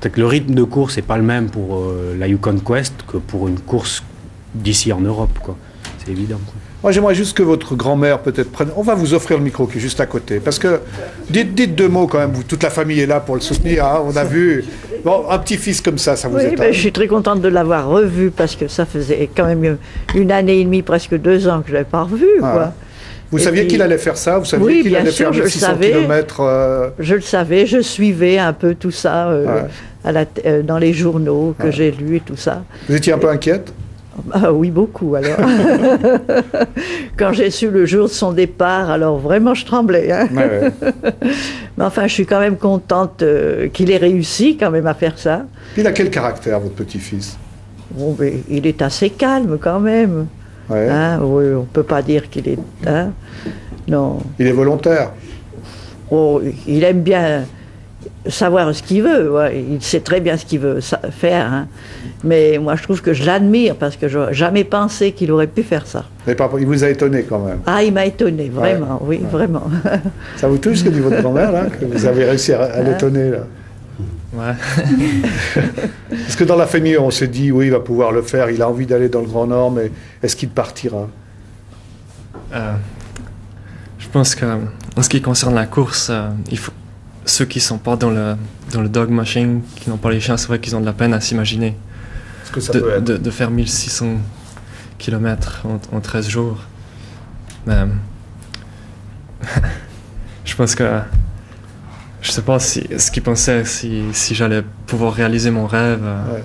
C'est que le rythme de course n'est pas le même pour la Yukon Quest que pour une course d'ici en Europe, quoi. C'est évident, quoi. Moi, j'aimerais juste que votre grand-mère peut-être prenne... On va vous offrir le micro qui est juste à côté. Parce que, dites 2 mots quand même. Toute la famille est là pour le soutenir. Hein, on a vu... Bon, un petit-fils comme ça vous étonne. Je suis très contente de l'avoir revu parce que ça faisait quand même 1 année et demie, presque 2 ans que je ne l'avais pas revu, quoi. Vous saviez qu'il allait faire ça? Vous saviez qu'il allait faire 600 km Je le savais, je suivais un peu tout ça dans les journaux que j'ai lus et tout ça. Vous étiez un peu inquiète? Ah oui, beaucoup, alors. Quand j'ai su le jour de son départ, alors vraiment, je tremblais. Hein. Ouais. Mais enfin, je suis quand même contente qu'il ait réussi quand même à faire ça. Il a quel caractère, votre petit-fils? Bon, mais il est assez calme quand même. Ouais. Hein, oui, on ne peut pas dire qu'il est... Hein, non. Il est volontaire? Oh, il aime bien savoir ce qu'il veut, il sait très bien ce qu'il veut faire, hein. Mais moi je trouve que je l'admire parce que je n'aurais jamais pensé qu'il aurait pu faire ça. Mais il vous a étonné quand même? Ah, il m'a étonné, vraiment, vraiment. Ça vous touche ce que dit votre grand-mère, là, que vous avez réussi à l'étonner, là? Ouais. Parce que dans la famille, on s'est dit, oui, il va pouvoir le faire, il a envie d'aller dans le Grand Nord, mais est-ce qu'il partira? Je pense qu'en ce qui concerne la course, il faut... Ceux qui ne sont pas dans le dog machine, qui n'ont pas les chiens, c'est vrai qu'ils ont de la peine à s'imaginer de faire 1600 km en 13 jours. Mais je pense que je ne sais pas ce qu'ils pensaient si j'allais pouvoir réaliser mon rêve. Ouais.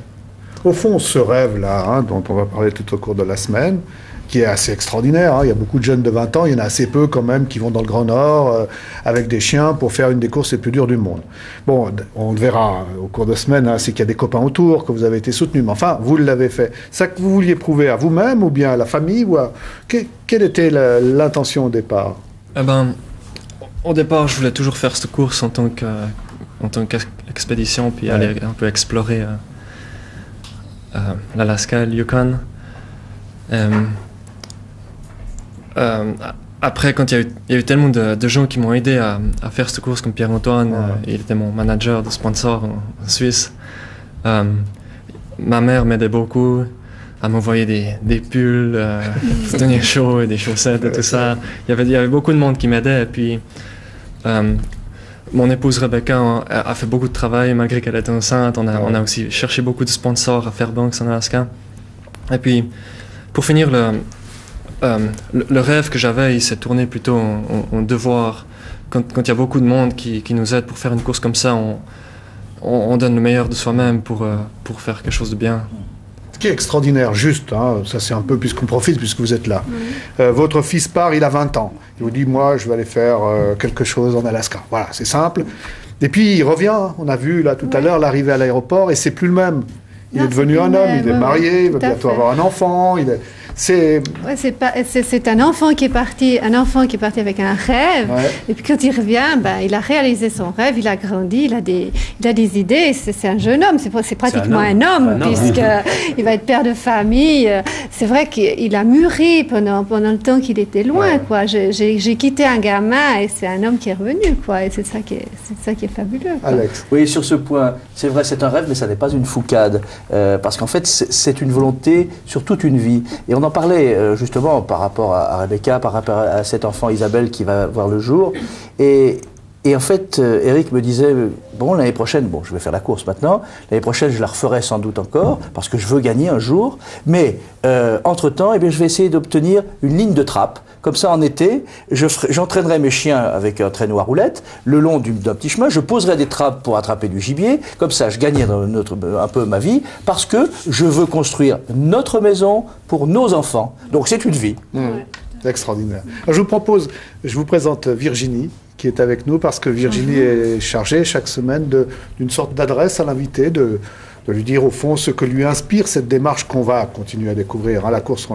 Au fond, ce rêve-là, hein, dont on va parler tout au cours de la semaine, qui est assez extraordinaire. Hein. Il y a beaucoup de jeunes de 20 ans, il y en a assez peu quand même qui vont dans le Grand Nord avec des chiens pour faire une des courses les plus dures du monde. Bon, on le verra au cours de la semaine, hein, c'est qu'il y a des copains autour, que vous avez été soutenus, mais enfin, vous l'avez fait. Ça que vous vouliez prouver à vous-même ou bien à la famille ou à... Quelle était l'intention au départ? Au départ, je voulais toujours faire cette course en tant qu'expédition, puis aller un peu explorer l'Alaska et le Yukon. Après, quand il y a eu tellement de gens qui m'ont aidé à faire cette course, comme Pierre-Antoine, il était mon manager de sponsor en Suisse. Ma mère m'aidait beaucoup à m'envoyer des pulls pour tenir chaud et des chaussettes et tout ça. Il y avait beaucoup de monde qui m'aidait. Et puis, mon épouse Rebecca a fait beaucoup de travail malgré qu'elle était enceinte. On a aussi cherché beaucoup de sponsors à Fairbanks en Alaska. Et puis, pour finir, le rêve que j'avais, il s'est tourné plutôt en devoir. Quand il y a beaucoup de monde qui nous aide pour faire une course comme ça, on donne le meilleur de soi-même pour faire quelque chose de bien. Ce qui est extraordinaire, juste, hein, ça c'est un peu puisqu'on profite, puisque vous êtes là. Votre fils part, il a 20 ans. Il vous dit, moi je vais aller faire quelque chose en Alaska. Voilà, c'est simple. Et puis il revient, on a vu là tout à l'heure l'arrivée à l'aéroport, et c'est plus le même. Il est devenu un homme, il est marié, il va bientôt avoir un enfant. C'est un enfant qui est parti, avec un rêve. Ouais. Et puis quand il revient, il a réalisé son rêve, il a grandi, il a des idées. C'est un jeune homme, c'est pratiquement un homme puisqu'il va être père de famille. C'est vrai qu'il a mûri pendant le temps qu'il était loin. Ouais. Quoi. J'ai quitté un gamin et c'est un homme qui est revenu. Quoi. Et c'est ça qui est fabuleux. Quoi. Alex. Oui, sur ce point, c'est vrai, c'est un rêve, mais ça n'est pas une foucade. Parce qu'en fait, c'est une volonté sur toute une vie. Et on en parlait justement par rapport à Rebecca, par rapport à cet enfant Isabelle qui va voir le jour. Et en fait, Eric me disait, bon, l'année prochaine, je vais faire la course maintenant, l'année prochaine, je la referai sans doute encore, parce que je veux gagner un jour, mais entre-temps, je vais essayer d'obtenir une ligne de trappe. Comme ça, en été, j'entraînerai mes chiens avec un traîneau à roulettes le long d'un petit chemin. Je poserai des trappes pour attraper du gibier. Comme ça, je gagnerai un peu ma vie parce que je veux construire notre maison pour nos enfants. Donc, c'est une vie. C'est extraordinaire. Alors, je vous présente Virginie qui est avec nous parce que Virginie est chargée chaque semaine d'une sorte d'adresse à l'invité, de de lui dire au fond ce que lui inspire cette démarche qu'on va continuer à découvrir. La course,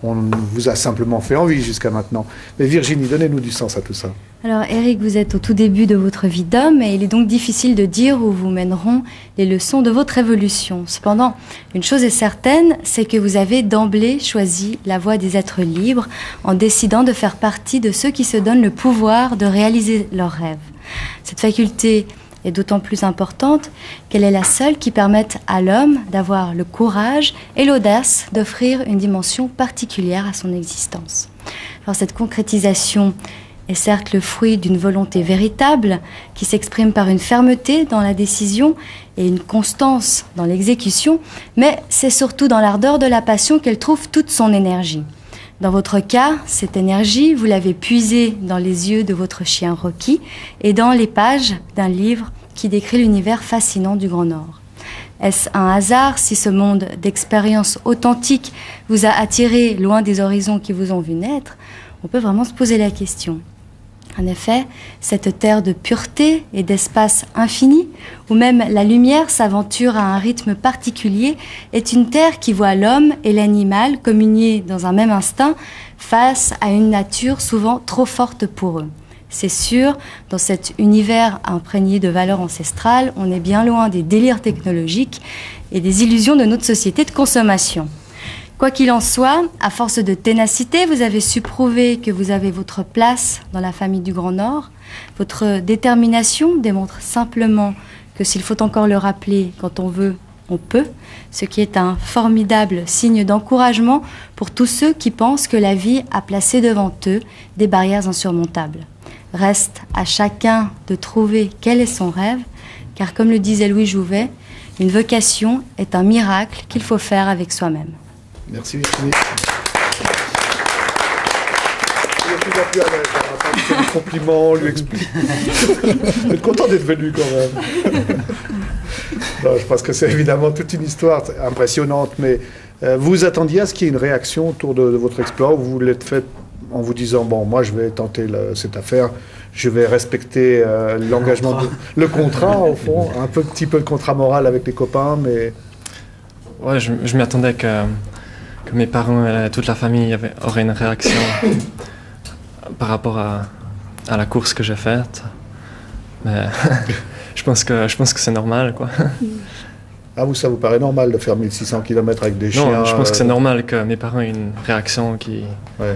on vous a simplement fait envie jusqu'à maintenant. Mais Virginie, donnez-nous du sens à tout ça. Alors Eric, vous êtes au tout début de votre vie d'homme et il est donc difficile de dire où vous mèneront les leçons de votre évolution. Cependant, une chose est certaine, c'est que vous avez d'emblée choisi la voie des êtres libres en décidant de faire partie de ceux qui se donnent le pouvoir de réaliser leurs rêves. Cette faculté est d'autant plus importante qu'elle est la seule qui permette à l'homme d'avoir le courage et l'audace d'offrir une dimension particulière à son existence. Alors cette concrétisation est certes le fruit d'une volonté véritable qui s'exprime par une fermeté dans la décision et une constance dans l'exécution, mais c'est surtout dans l'ardeur de la passion qu'elle trouve toute son énergie. Dans votre cas, cette énergie, vous l'avez puisée dans les yeux de votre chien Rocky et dans les pages d'un livre qui décrit l'univers fascinant du Grand Nord. Est-ce un hasard si ce monde d'expériences authentiques vous a attiré loin des horizons qui vous ont vu naître? On peut vraiment se poser la question. En effet, cette terre de pureté et d'espace infini, où même la lumière s'aventure à un rythme particulier, est une terre qui voit l'homme et l'animal communier dans un même instinct face à une nature souvent trop forte pour eux. C'est sûr, dans cet univers imprégné de valeurs ancestrales, on est bien loin des délires technologiques et des illusions de notre société de consommation. Quoi qu'il en soit, à force de ténacité, vous avez su prouver que vous avez votre place dans la famille du Grand Nord. Votre détermination démontre simplement que s'il faut encore le rappeler, quand on veut, on peut, ce qui est un formidable signe d'encouragement pour tous ceux qui pensent que la vie a placé devant eux des barrières insurmontables. Reste à chacun de trouver quel est son rêve, car comme le disait Louis Jouvet, une vocation est un miracle qu'il faut faire avec soi-même. Merci Virginie. Il est plus en plus à l'aise, on va faire des compliments, on lui explique. Je suis content d'être venu quand même. Non, je pense que c'est évidemment toute une histoire impressionnante, mais vous attendiez à ce qu'il y ait une réaction autour de votre exploit, ou vous l'êtes fait en vous disant, bon, moi je vais tenter cette affaire, je vais respecter l'engagement, le contrat au fond, un petit peu de contrat moral avec les copains, mais... Ouais, je m'y attendais que mes parents et toute la famille auraient une réaction par rapport à la course que j'ai faite. Mais je pense que c'est normal, quoi. Ah, ça vous paraît normal de faire 1600 km avec des chiens? Non, je pense que c'est normal que mes parents aient une réaction qui... Ouais.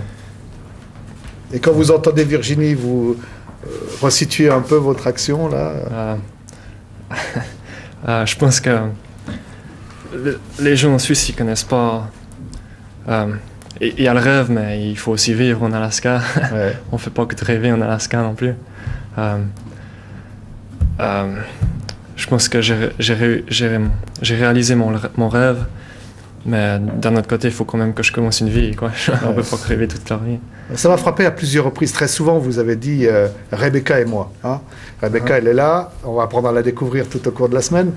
Et quand vous entendez Virginie, vous resituez un peu votre action, là? Je pense que les gens en Suisse, ils connaissent pas... Il y a le rêve, mais il faut aussi vivre en Alaska. Ouais. On fait pas que de rêver en Alaska non plus. Je pense que j'ai réalisé mon rêve, mais d'un autre côté, il faut quand même que je commence une vie, quoi. On peut pas rêver toute la vie. Ça m'a frappé à plusieurs reprises. Très souvent, vous avez dit Rebecca et moi. Hein. Rebecca, elle est là. On va apprendre à la découvrir tout au cours de la semaine.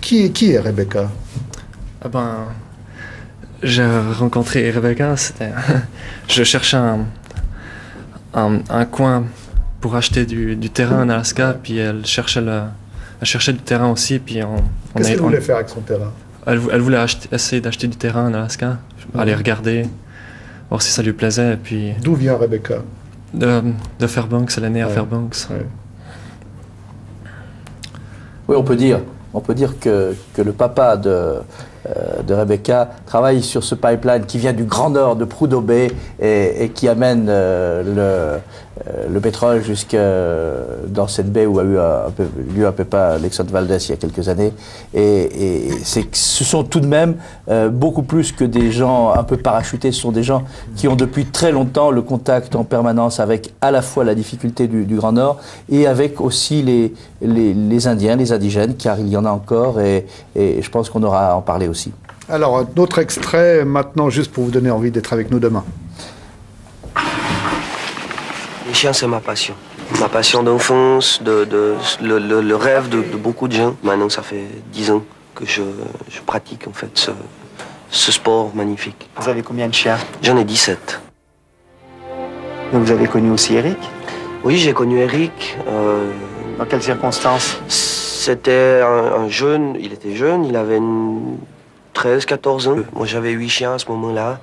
Qui est Rebecca? J'ai rencontré Rebecca. Je cherchais un coin pour acheter du terrain en Alaska, puis elle cherchait du terrain aussi. Qu'est-ce qu'elle voulait faire avec son terrain? Elle voulait essayer d'acheter du terrain en Alaska, aller regarder, voir si ça lui plaisait. Puis d'où vient Rebecca? De Fairbanks, elle est née à Fairbanks. Ouais. Oui, on peut dire que le papa de Rebecca travaille sur ce pipeline qui vient du Grand Nord, de Prudhoe Bay, et qui amène le pétrole jusque dans cette baie où a eu lieu un pépin Lexon Valdez il y a quelques années. Et ce sont tout de même beaucoup plus que des gens un peu parachutés. Ce sont des gens qui ont depuis très longtemps le contact en permanence avec à la fois la difficulté du Grand Nord et avec aussi les Indiens, les indigènes, car il y en a encore, et je pense qu'on aura à en parler aussi. Alors, un autre extrait maintenant, juste pour vous donner envie d'être avec nous demain. Les chiens, c'est ma passion. Ma passion d'enfance, le rêve de beaucoup de gens. Maintenant, ça fait 10 ans que je pratique en fait ce sport magnifique. Vous avez combien de chiens? J'en ai 17. Donc vous avez connu aussi Eric? Oui, j'ai connu Eric. Dans quelles circonstances? C'était un jeune, il était jeune, il avait 13-14 ans. Moi j'avais 8 chiens à ce moment-là.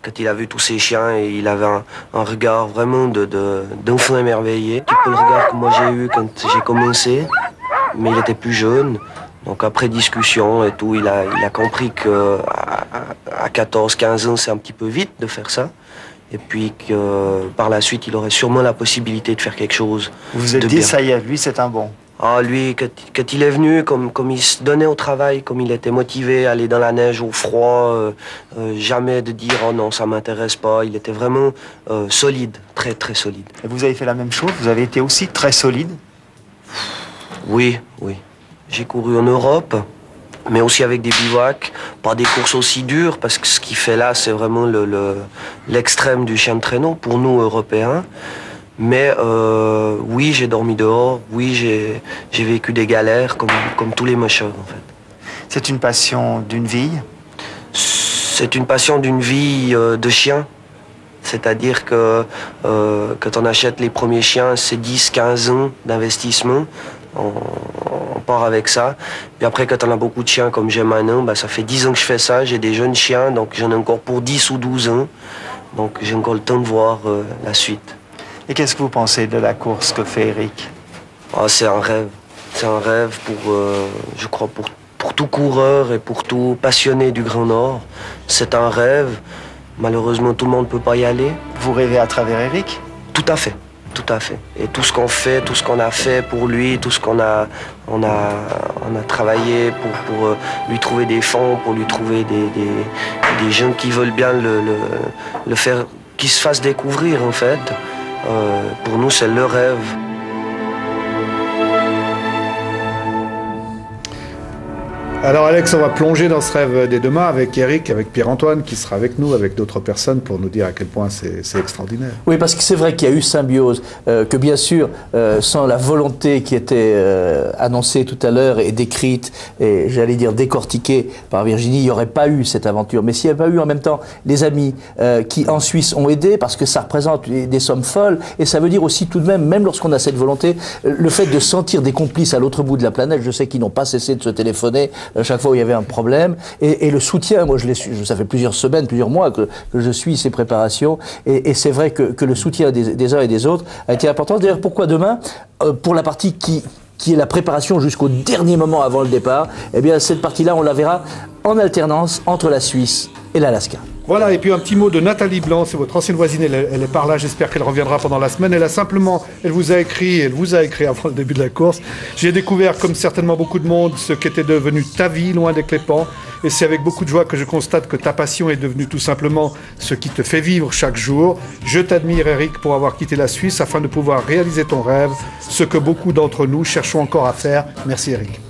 Quand il a vu tous ces chiens, et il avait un regard vraiment d'enfant émerveillé. Un peu le regard que moi j'ai eu quand j'ai commencé, mais il était plus jeune. Donc après discussion et tout, il a compris qu'à 14-15 ans, c'est un petit peu vite de faire ça. Et puis que par la suite, il aurait sûrement la possibilité de faire quelque chose. Vous vous êtes dit, ça y est, lui c'est un bon. Ah, lui, quand il est venu, comme il se donnait au travail, comme il était motivé à aller dans la neige, au froid, jamais de dire « oh non, ça m'intéresse pas ». Il était vraiment solide, très très solide. Et vous avez fait la même chose? Vous avez été aussi très solide? Oui, oui. J'ai couru en Europe, mais aussi avec des bivouacs, pas des courses aussi dures, parce que ce qu'il fait là, c'est vraiment l'extrême du chien de traîneau pour nous, Européens. Mais oui, j'ai dormi dehors, oui, j'ai vécu des galères comme tous les mocheurs, en fait. C'est une passion d'une vie? C'est une passion d'une vie de chien. C'est-à-dire que quand on achète les premiers chiens, c'est 10-15 ans d'investissement. On part avec ça. Puis après, quand on a beaucoup de chiens comme j'ai maintenant, bah, ça fait 10 ans que je fais ça. J'ai des jeunes chiens, donc j'en ai encore pour 10 ou 12 ans. Donc j'ai encore le temps de voir la suite. Et qu'est-ce que vous pensez de la course que fait Eric? Oh, c'est un rêve. C'est un rêve pour, je crois, pour tout coureur et pour tout passionné du Grand Nord. C'est un rêve. Malheureusement, tout le monde ne peut pas y aller. Vous rêvez à travers Eric? Tout à fait. Tout à fait. Et tout ce qu'on fait, tout ce qu'on a fait pour lui, tout ce qu'on a, on a travaillé pour lui trouver des fonds, pour lui trouver des gens qui veulent bien le faire, qui se fassent découvrir en fait. Pour nous, c'est le rêve. Alors Alex, on va plonger dans ce rêve dès demain avec Eric, avec Pierre-Antoine qui sera avec nous, avec d'autres personnes pour nous dire à quel point c'est extraordinaire. Oui, parce que c'est vrai qu'il y a eu symbiose, que bien sûr, sans la volonté qui était annoncée tout à l'heure et décrite, et j'allais dire décortiquée par Virginie, il n'y aurait pas eu cette aventure. Mais s'il n'y avait pas eu en même temps les amis qui en Suisse ont aidé, parce que ça représente des sommes folles, et ça veut dire aussi tout de même lorsqu'on a cette volonté, le fait de sentir des complices à l'autre bout de la planète, je sais qu'ils n'ont pas cessé de se téléphoner, à chaque fois où il y avait un problème, et le soutien, moi ça fait plusieurs semaines, plusieurs mois que je suis ces préparations, et c'est vrai que le soutien des uns et des autres a été important. D'ailleurs, pourquoi demain, pour la partie qui est la préparation jusqu'au dernier moment avant le départ, eh bien cette partie-là, on la verra en alternance entre la Suisse et l'Alaska. Voilà, et puis un petit mot de Nathalie Blanc, c'est votre ancienne voisine, elle est par là, j'espère qu'elle reviendra pendant la semaine. Elle vous a écrit avant le début de la course. J'ai découvert, comme certainement beaucoup de monde, ce qu'était devenu ta vie loin des Clépans. Et c'est avec beaucoup de joie que je constate que ta passion est devenue tout simplement ce qui te fait vivre chaque jour. Je t'admire, Eric, pour avoir quitté la Suisse afin de pouvoir réaliser ton rêve, ce que beaucoup d'entre nous cherchons encore à faire. Merci, Eric.